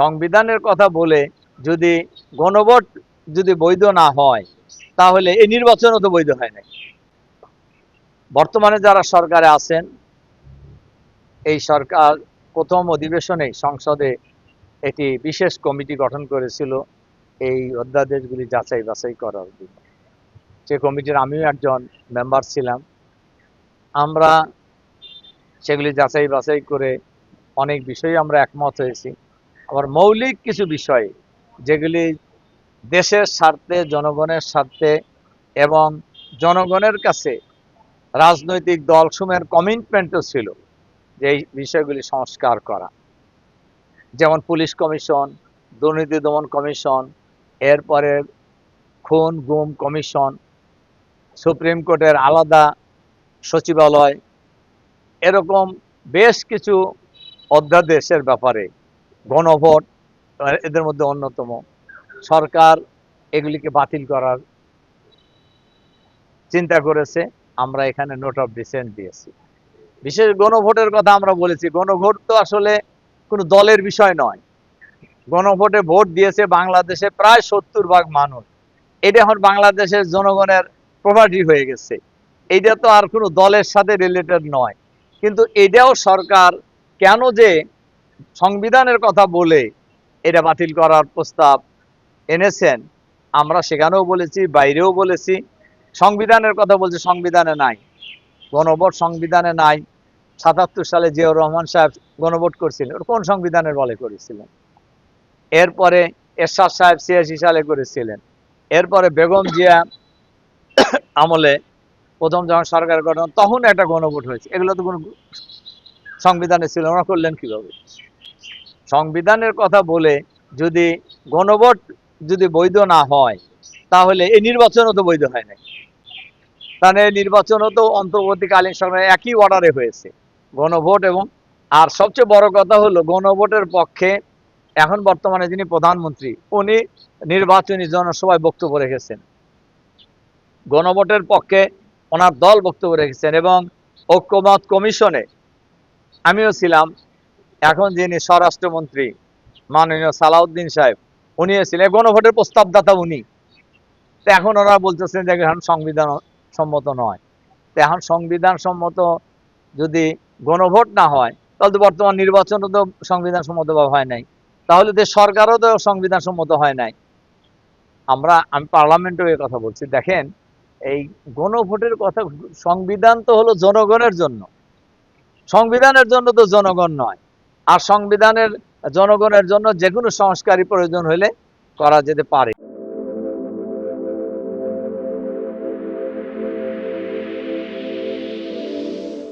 সংবিধানের কথা বলে যদি গণভোট যদি বৈধ না হয় তাহলে এই নির্বাচনও তো বৈধ হয় না। বর্তমানে যারা সরকারে আছেন, এই সরকার প্রথম অধিবেশনে সংসদে একটি বিশেষ কমিটি গঠন করেছিল এই অধ্যাদেশগুলি যাচাই বাছাই করার জন্য। সে কমিটির আমিও একজন মেম্বার ছিলাম। আমরা সেগুলি যাচাই বাছাই করে অনেক বিষয়ে আমরা একমত হয়েছি। আবার মৌলিক কিছু বিষয়ে যেগুলি দেশের স্বার্থে, জনগণের স্বার্থে এবং জনগণের কাছে রাজনৈতিক দলসমূহের কমিটমেন্টও ছিল যে এই বিষয়গুলি সংস্কার করা, যেমন পুলিশ কমিশন, দুর্নীতি দমন কমিশন, এরপরে খুন গুম কমিশন, সুপ্রিম কোর্টের আলাদা সচিবালয়, এরকম বেশ কিছু অধ্যাদেশের ব্যাপারে, গণভোট এদের মধ্যে অন্যতম। সরকার এগুলিকে বাতিল করার চিন্তা করেছে। আমরা এখানে নোট অফ ডিসেন্ট দিয়েছি। বিশেষ গণভোটের কথা আমরা বলেছি। গণভোট তো আসলে কোনো দলের বিষয় নয়। গণভোটে ভোট দিয়েছে বাংলাদেশে প্রায় 70% মানুষ। এটা এখন বাংলাদেশের জনগণের প্রপার্টি হয়ে গেছে। এইটা তো আর কোনো দলের সাথে রিলেটেড নয়। কিন্তু এটাও সরকার কেন যে সংবিধানের কথা বলে এটা বাতিল করার প্রস্তাব এনেছেন, আমরা সেখানেও বলেছি, বাইরেও বলেছি। সংবিধানের কথা বলছে, সংবিধানে নাই গণভোট, সংবিধানে নাই। ৭৭ সালে জিয়াউর রহমান সাহেব গণভোট করছিলেন, কোন সংবিধানের বলে করেছিলেন? এরপরে এরশাদ সাহেব ৮৬ সালে করেছিলেন। এরপরে বেগম জিয়া আমলে প্রথম যখন সরকার গঠন, তখন একটা গণভোট হয়েছে। এগুলো তো কোনো সংবিধানে ছিল, ওরা করলেন কিভাবে? সংবিধানের কথা বলে যদি গণভোট যদি বৈধ না হয় তাহলে এই নির্বাচনও তো বৈধ হয় না। তাহলে নির্বাচনও তো অন্তর্বর্তীকালীন সরকার একই অর্ডারে হয়েছে, গণভোট। এবং আর সবচেয়ে বড় কথা হলো, গণভোটের পক্ষে এখন বর্তমানে যিনি প্রধানমন্ত্রী, উনি নির্বাচনী জনসভায় বক্তব্য রেখেছেন, গণভোটের পক্ষে ওনার দল বক্তব্য রেখেছেন। এবং ঐক্যমত কমিশনে আমিও ছিলাম। এখন যিনি স্বরাষ্ট্রমন্ত্রী মাননীয় সালাউদ্দিন সাহেব, উনিও ছিলেন, গণভোটের প্রস্তাবদাতা উনি। তো এখন ওনারা বলতেছেন যে এখন সংবিধান সম্মত নয়। তো এখন সংবিধান সম্মত যদি গণভোট না হয় তাহলে তো বর্তমান নির্বাচনও তো সংবিধান সম্মত হয় নাই, তাহলে দেশ সরকারও তো সংবিধান সম্মত হয় নাই। আমি পার্লামেন্টেও এই কথা বলছি, দেখেন এই গণভোটের কথা, সংবিধান তো হলো জনগণের জন্য, সংবিধানের জন্য তো জনগণ নয়। আর সংবিধানের জনগণের জন্য যে কোনো সংস্কারই প্রয়োজন হলে করা যেতে পারে।